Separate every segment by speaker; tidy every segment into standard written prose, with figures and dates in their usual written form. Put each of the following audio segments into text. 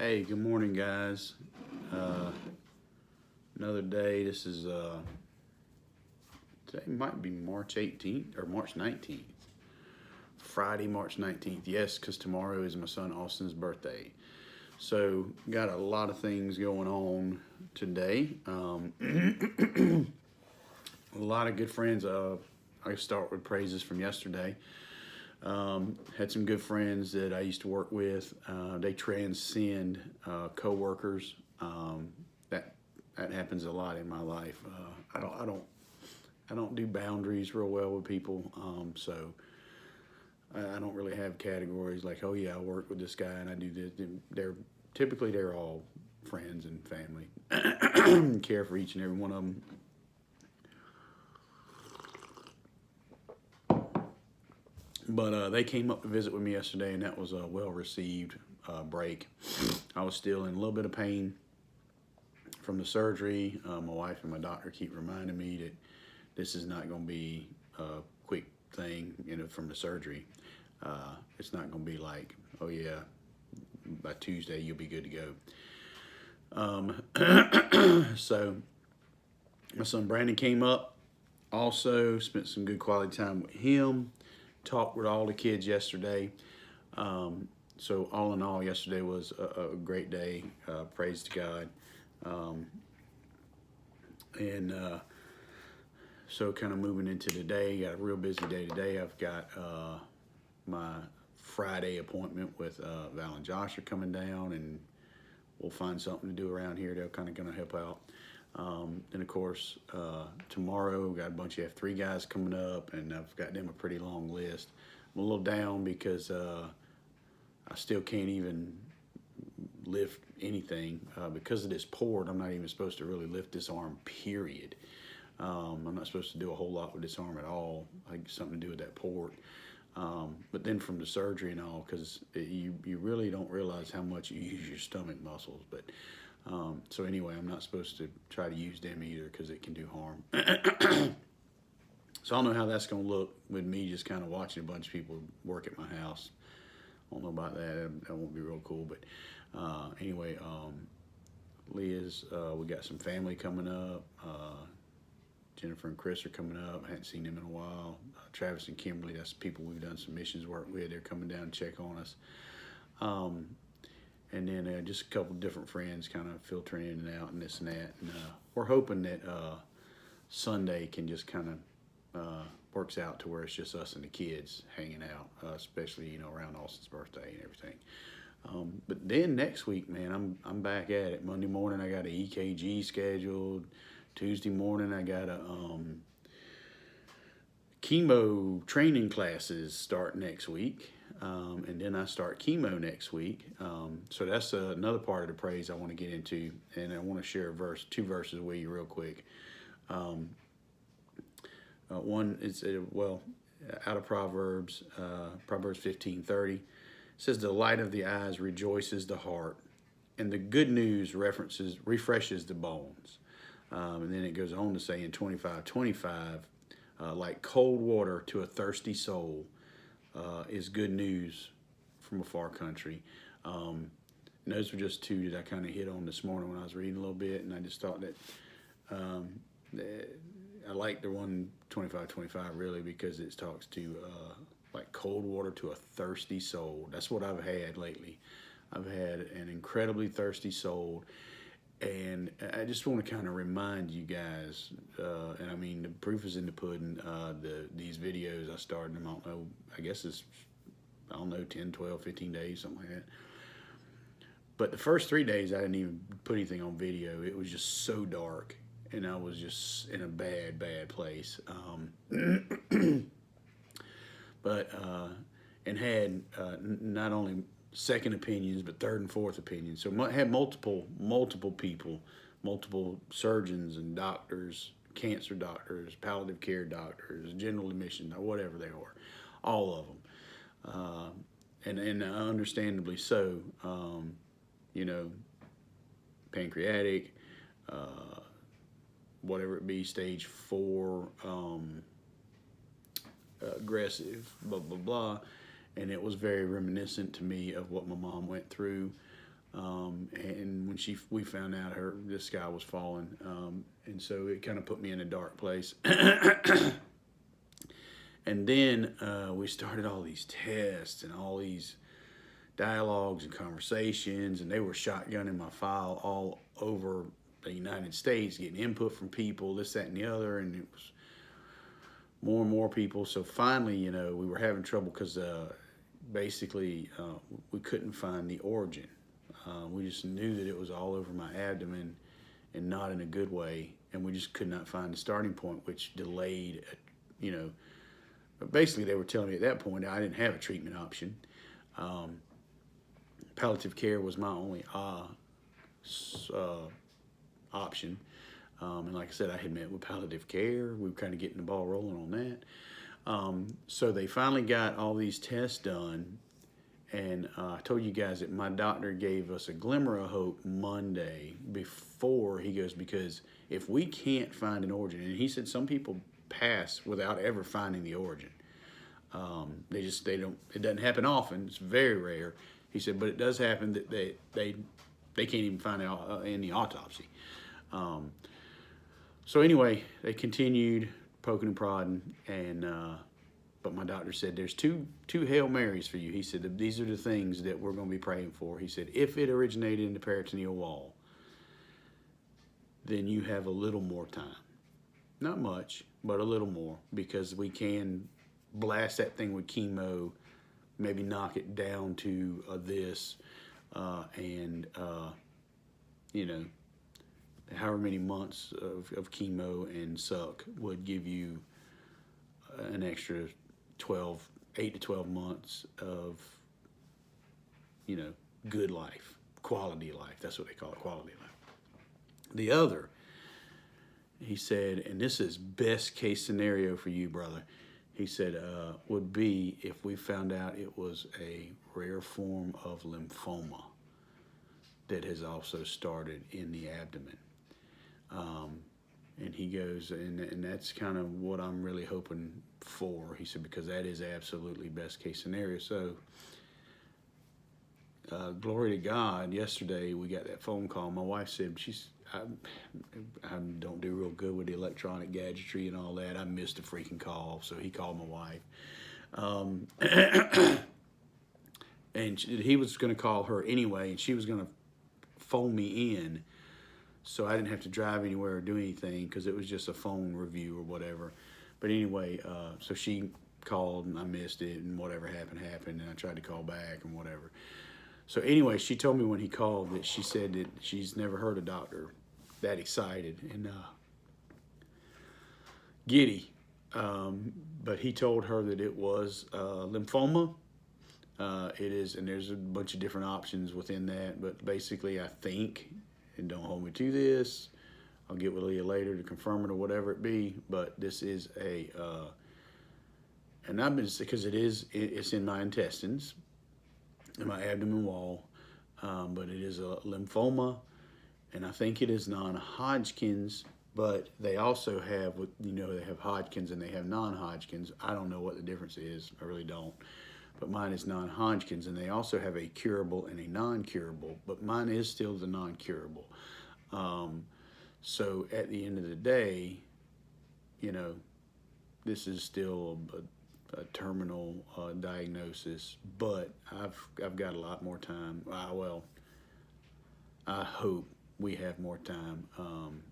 Speaker 1: Hey, good morning, guys. Uh, Another day. This is today might be March 18th or March 19th. Friday, March 19th. Yes, because tomorrow is my son Austin's birthday. So got a lot of things going on today. A lot of good friends. I start with praises from yesterday. Had some good friends that I used to work with. They transcend coworkers. That that happens a lot in my life. I don't do boundaries real well with people. So I don't really have categories like, oh yeah, I work with this guy and I do this. They're all friends and family. Care for each and every one of them. But they came up to visit with me yesterday, and that was a well received break. I was still in a little bit of pain from the surgery. My wife and my doctor keep reminding me that this is not going to be a quick thing, from the surgery. It's not going to be like, oh yeah, by Tuesday you'll be good to go. So my son Brandon came up. Also spent some good quality time with him. Talked with all the kids yesterday. So all in all, yesterday was a great day. Praise to God. Um, and So kind of moving into today, got a real busy day today. I've got my Friday appointment with Val and Josh are coming down, and we'll find something to do around here. They're kind of going to help out. And of course, tomorrow, got a bunch of F3 guys coming up, and I've got them a pretty long list. I'm a little down because I still can't even lift anything. Because of this port, I'm not even supposed to really lift this arm, period. I'm not supposed to do a whole lot with this arm at all, like something to do with that port. But then from the surgery and all, because you really don't realize how much you use your stomach muscles. But so anyway, I'm not supposed to try to use them either because it can do harm. So I don't know how that's going to look with me just kind of watching a bunch of people work at my house. I don't know about that. That won't be real cool. But anyway, Leah's, we got some family coming up. Jennifer and Chris are coming up. I hadn't seen them in a while. Travis and Kimberly, that's the people we've done some missions work with. They're coming down to check on us. And then just a couple different friends kind of filtering in and out and this and that. And we're hoping that Sunday can just kind of works out to where it's just us and the kids hanging out, especially around Austin's birthday and everything. But then next week, man, I'm back at it. Monday morning I got an EKG scheduled. Tuesday morning I got a chemo training classes start next week. And then I start chemo next week. So that's another part of the praise I want to get into, and I want to share two verses with you real quick. One is out of Proverbs, Proverbs 15:30. It says, "The light of the eyes rejoices the heart, and the good news refreshes the bones." And then it goes on to say in 25:25, like cold water to a thirsty soul is good news from a far country. And those were just two that I kind of hit on this morning when I was reading a little bit, and I just thought that I like the one 25:25 really because it talks to like cold water to a thirsty soul. That's what I've had lately. I've had an incredibly thirsty soul. And I just want to kind of remind you guys, and I mean, the proof is in the pudding. These videos, I started them, I guess I don't know, 10, 12, 15 days, something like that. But the first 3 days, I didn't even put anything on video. It was just so dark, and I was just in a bad, bad place. But, and had not only second opinions, but third and fourth opinions. So I had multiple people, multiple surgeons and doctors, cancer doctors, palliative care doctors, general admission, or whatever they are, all of them, and understandably so. Pancreatic, whatever it be, stage 4, aggressive, blah blah blah. And it was very reminiscent to me of what my mom went through. And when we found out the sky was falling, and so it kind of put me in a dark place. And then we started all these tests and all these dialogues and conversations, and they were shotgunning my file all over the United States, getting input from people, this, that, and the other, and it was more and more people. So finally, we were having trouble because basically we couldn't find the origin. We just knew that it was all over my abdomen and not in a good way, and we just could not find the starting point, which delayed, but basically they were telling me at that point I didn't have a treatment option. Palliative care was my only option. And like I said, I had met with palliative care. We were kind of getting the ball rolling on that. So they finally got all these tests done. And I told you guys that my doctor gave us a glimmer of hope Monday before he goes, because if we can't find an origin, and he said some people pass without ever finding the origin. They don't, it doesn't happen often. It's very rare. He said, but it does happen that they can't even find out in the autopsy. So anyway, they continued poking and prodding, and but my doctor said there's two Hail Marys for you. He said these are the things that we're going to be praying for. He said if it originated in the peritoneal wall, then you have a little more time. Not much, but a little more, because we can blast that thing with chemo, maybe knock it down to this, and however many months of chemo and suck would give you an extra 8 to 12 months of, good life, quality life. That's what they call it, quality life. The other, he said, and this is best case scenario for you, brother, he said, would be if we found out it was a rare form of lymphoma that has also started in the abdomen. And he goes, and that's kind of what I'm really hoping for. He said, because that is absolutely best case scenario. So, glory to God, yesterday we got that phone call. My wife said, I don't do real good with the electronic gadgetry and all that. I missed a freaking call, so he called my wife. And he was going to call her anyway, and she was going to phone me in, so I didn't have to drive anywhere or do anything, because it was just a phone review or whatever. But anyway, so she called, and I missed it, and whatever happened, and I tried to call back and whatever. So anyway, she told me when he called that she said that she's never heard a doctor that excited and giddy. But he told her that it was lymphoma. It is, and there's a bunch of different options within that. But basically, I think, and don't hold me to this, I'll get with Leah later to confirm it or whatever it be. But this is and I've been, because it's in my intestines, in my abdomen wall, but it is a lymphoma, and I think it is non-Hodgkin's, but they also have, they have Hodgkin's and they have non-Hodgkin's. I don't know what the difference is, I really don't, but mine is non-Hodgkin's, and they also have a curable and a non-curable, but mine is still the non-curable. So at the end of the day, this is still a terminal diagnosis, but I've got a lot more time. I hope we have more time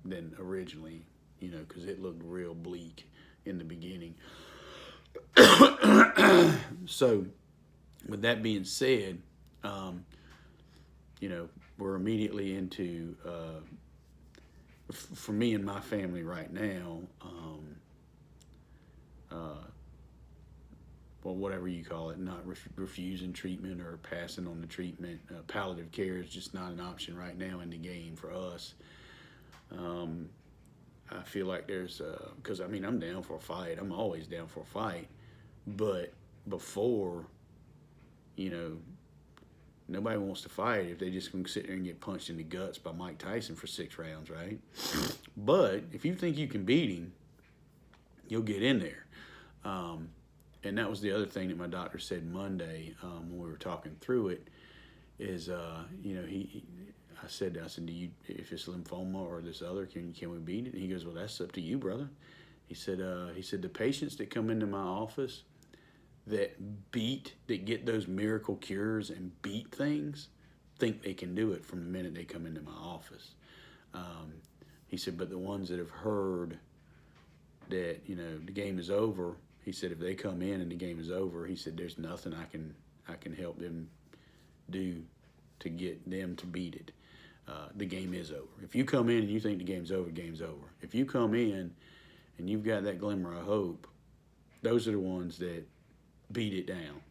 Speaker 1: than originally, because it looked real bleak in the beginning. So, with that being said, we're immediately into, for me and my family right now, well, whatever you call it, not refusing treatment or passing on the treatment. Palliative care is just not an option right now in the game for us. I feel like there's, because I'm down for a fight. I'm always down for a fight. But before, nobody wants to fight if they just can sit there and get punched in the guts by Mike Tyson for 6 rounds, right? But if you think you can beat him, you'll get in there. And that was the other thing that my doctor said Monday when we were talking through it, is, I said, do you, if it's lymphoma or this other, can we beat it? And he goes, well, that's up to you, brother. He said the patients that come into my office that get those miracle cures and beat things, think they can do it from the minute they come into my office. He said, but the ones that have heard that, the game is over, he said, if they come in and the game is over, he said, there's nothing I can help them do to get them to beat it. The game is over. If you come in and you think the game's over, If you come in and you've got that glimmer of hope, those are the ones that beat it down.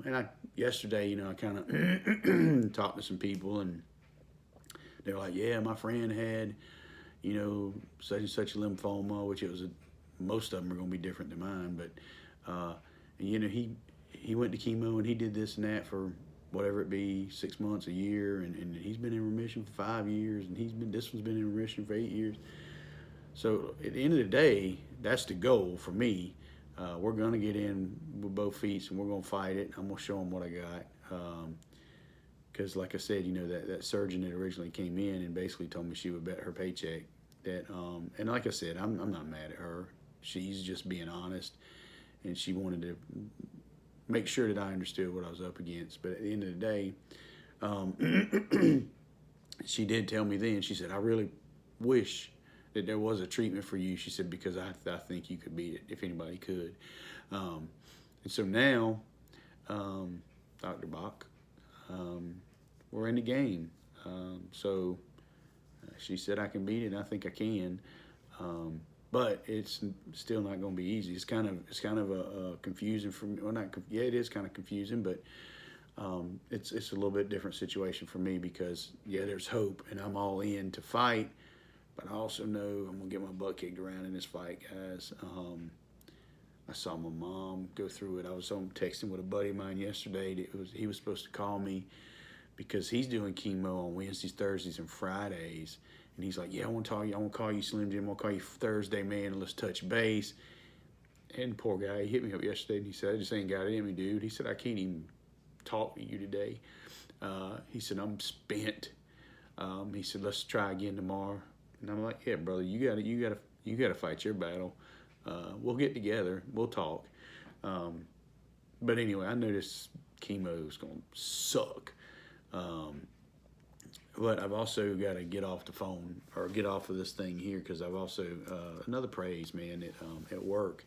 Speaker 1: And yesterday, I kind of talked to some people, and they were like, yeah, my friend had, such and such a lymphoma, which most of them are going to be different than mine, but, he went to chemo and he did this and that for whatever it be, 6 months, a year, and he's been in remission for 5 years, and this one's been in remission for 8 years. So at the end of the day, that's the goal for me. We're going to get in with both feet, and we're going to fight it. I'm going to show them what I got. Because like I said, that surgeon that originally came in and basically told me she would bet her paycheck that, and like I said, I'm not mad at her. She's just being honest, and she wanted to make sure that I understood what I was up against. But at the end of the day, she did tell me then, she said, I really wish that there was a treatment for you. She said, because I think you could beat it if anybody could. And so now, Dr. Bach, we're in the game. So she said I can beat it, and I think I can. But it's still not going to be easy. It's kind of a confusing for me. Well, it is kind of confusing, but it's a little bit different situation for me because there's hope, and I'm all in to fight. But I also know I'm gonna get my butt kicked around in this fight, guys. I saw my mom go through it. I was texting with a buddy of mine yesterday. He was supposed to call me because he's doing chemo on Wednesdays, Thursdays, and Fridays. And he's like, yeah, I want to call you, Slim Jim. I want to call you Thursday, man, and let's touch base. And the poor guy, he hit me up yesterday, and he said, I just ain't got it in me, dude. He said, I can't even talk to you today. He said, I'm spent. He said, let's try again tomorrow. And I'm like, yeah, brother, you gotta fight your battle. We'll get together. We'll talk. But anyway, I know this chemo is gonna suck. But I've also got to get off the phone or get off of this thing here because I've also another praise, man. At work,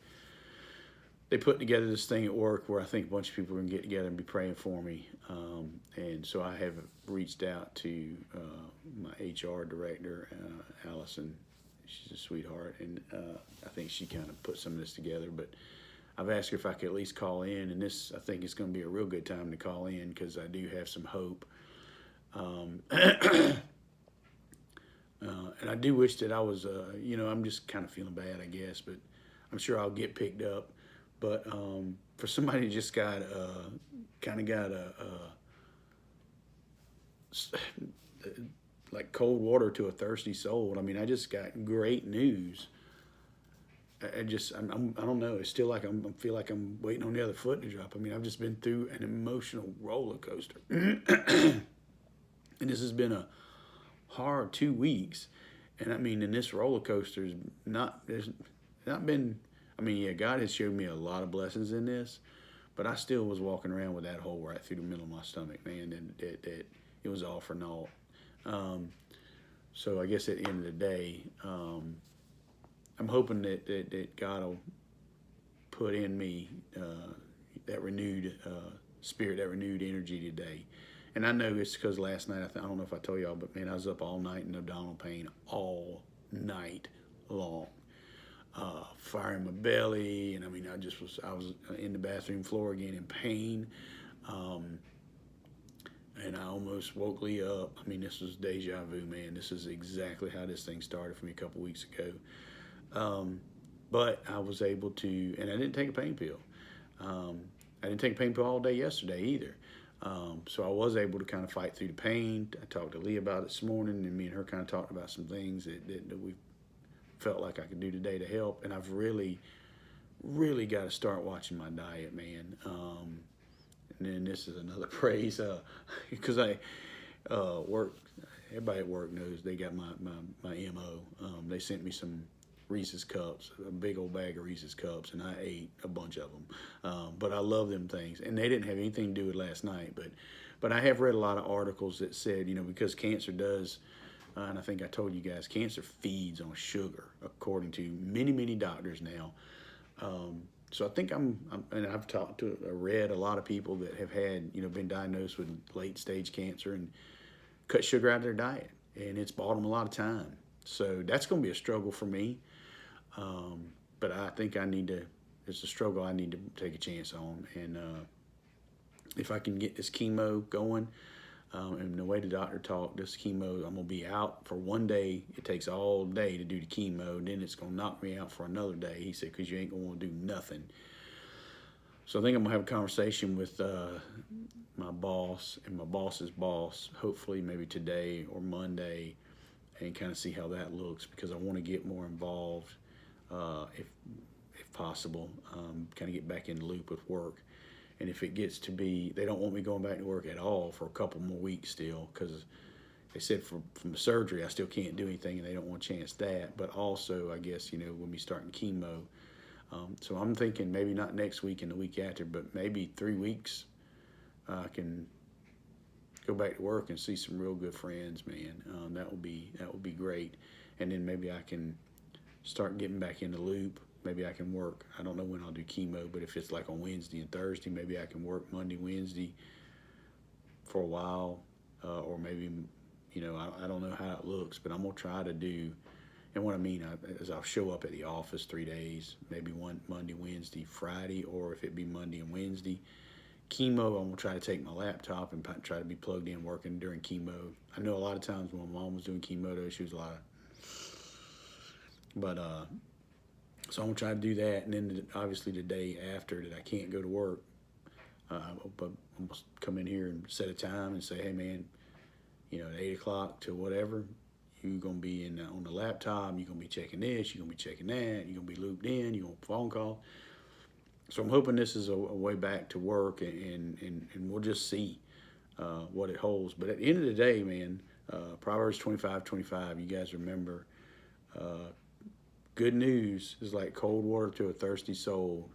Speaker 1: they put together this thing at work where I think a bunch of people are gonna get together and be praying for me. And so I have reached out to my HR director, Allison. She's a sweetheart, and I think she kind of put some of this together. But I've asked her if I could at least call in, and I think it's going to be a real good time to call in because I do have some hope. And I do wish that I was, I'm just kind of feeling bad, I guess, but I'm sure I'll get picked up. But for somebody who just got like cold water to a thirsty soul. I mean, I just got great news. I don't know. It's still like I feel like I'm waiting on the other foot to drop. I mean, I've just been through an emotional roller coaster, and this has been a hard 2 weeks. And I mean, in this roller coaster there's not been. I mean, yeah, God has showed me a lot of blessings in this, but I still was walking around with that hole right through the middle of my stomach, man. And that it was all for naught. So I guess at the end of the day, I'm hoping that God will put in me that renewed spirit, that renewed energy today. And I know it's because last night, I don't know if I told y'all, but man, I was up all night in abdominal pain all night long. Fire in my belly, and I mean, I was in the bathroom floor again in pain. And I almost woke Lee up. I mean, this was deja vu, man. This is exactly how this thing started for me a couple weeks ago. But I was able to, and I didn't take a pain pill. I didn't take a pain pill all day yesterday either. So I was able to kind of fight through the pain. I talked to Lee about it this morning, and me and her kind of talked about some things that we felt like I could do today to help. And I've really got to start watching my diet, man. And then this is another praise, because I work. Everybody at work knows they got my MO. They sent me some Reese's cups, a big old bag of Reese's cups, and I ate a bunch of them. But I love them things, and they didn't have anything to do with last night. But I have read a lot of articles that said, because cancer does, and I think I told you guys, cancer feeds on sugar, according to many doctors now. So I think and I've read a lot of people that have had, been diagnosed with late stage cancer and cut sugar out of their diet, and it's bought them a lot of time. So that's going to be a struggle for me. But I think it's a struggle I need to take a chance on. And if I can get this chemo going, and the way the doctor talked, this chemo, I'm going to be out for one day. It takes all day to do the chemo. Then it's going to knock me out for another day. He said, because you ain't going to want to do nothing. So I think I'm going to have a conversation with my boss and my boss's boss, hopefully maybe today or Monday, and kind of see how that looks, because I want to get more involved, if possible, kind of get back in the loop with work. And if it gets to be, they don't want me going back to work at all for a couple more weeks still, because they said from the surgery I still can't do anything, and they don't want to chance that. But also, I guess, we'll be starting chemo. So I'm thinking maybe not next week and the week after, but maybe 3 weeks I can go back to work and see some real good friends, man. That would be great. And then maybe I can start getting back in the loop. Maybe I can work. I don't know when I'll do chemo, but if it's like on Wednesday and Thursday, maybe I can work Monday, Wednesday for a while, or maybe, I don't know how it looks, but I'm gonna try to do. And what I mean is I'll show up at the office 3 days, maybe one Monday, Wednesday, Friday, or if it be Monday and Wednesday. Chemo, I'm gonna try to take my laptop and try to be plugged in working during chemo. I know a lot of times when my mom was doing chemo, though, she was so I'm gonna try to do that. And then obviously the day after that I can't go to work, but I'm gonna come in here and set a time and say, hey man, at 8 o'clock to whatever, you're going to be on the laptop, you're going to be checking this, you're going to be checking that, you're going to be looped in, you're going to phone call. So I'm hoping this is a way back to work, and we'll just see what it holds. But at the end of the day, man, Proverbs 25:25, you guys remember, good news is like cold water to a thirsty soul.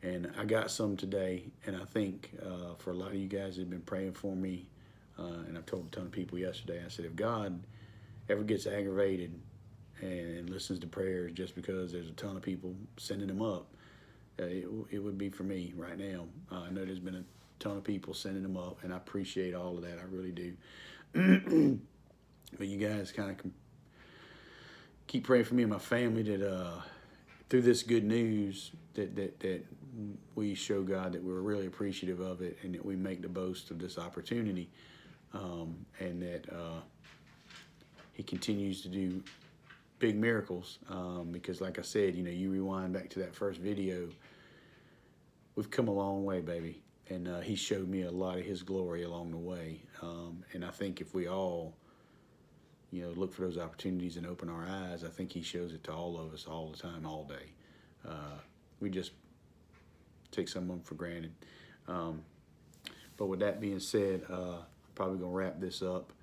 Speaker 1: And I got some today, and I think for a lot of you guys that have been praying for me, and I've told a ton of people yesterday, I said, if God ever gets aggravated and listens to prayers just because there's a ton of people sending them up, it would be for me right now. I know there's been a ton of people sending them up, and I appreciate all of that. I really do. But you guys kind of keep praying for me and my family that through this good news that we show God that we're really appreciative of it, and that we make the boast of this opportunity. And that he continues to do big miracles, because like I said, you rewind back to that first video, we've come a long way, baby, and he showed me a lot of his glory along the way, and I think if we all look for those opportunities and open our eyes, I think he shows it to all of us all the time, all day. We just take some of them for granted. But with that being said, probably gonna wrap this up,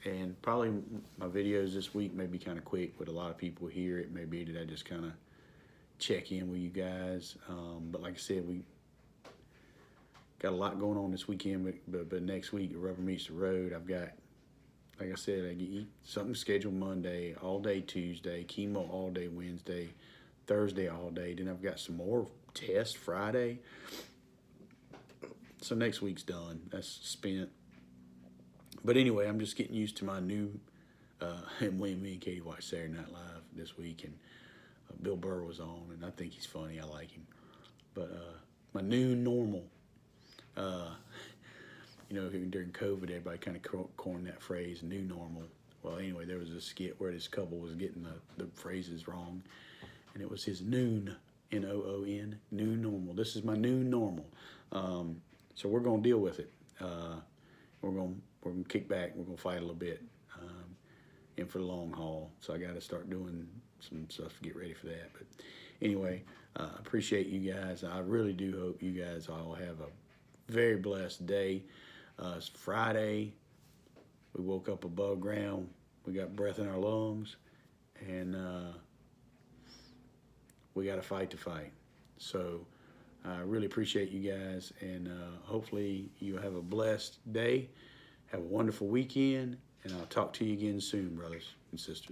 Speaker 1: and probably my videos this week may be kind of quick with a lot of people here. It may be that I just kind of check in with you guys, but like I said, we got a lot going on this weekend, but next week the rubber meets the road. I've got, like I said, I get something scheduled Monday, all day Tuesday, chemo all day Wednesday, Thursday all day, then I've got some more tests Friday. So next week's done. That's spent. But anyway, I'm just getting used to my new, and when me and Katie watched Saturday Night Live this week, and Bill Burr was on, and I think he's funny. I like him. But my new normal, during COVID, everybody kind of coined that phrase, new normal. Well, anyway, there was a skit where this couple was getting the phrases wrong, and it was his noon, N-O-O-N, new normal. This is my new normal. So we're going to deal with it. We're going to kick back. We're going to fight a little bit, in for the long haul. So I got to start doing some stuff to get ready for that. But Anyway, appreciate you guys. I really do hope you guys all have a very blessed day. It's Friday. We woke up above ground. We got breath in our lungs, and we got to fight. So I really appreciate you guys, and hopefully you have a blessed day. Have a wonderful weekend, and I'll talk to you again soon, brothers and sisters.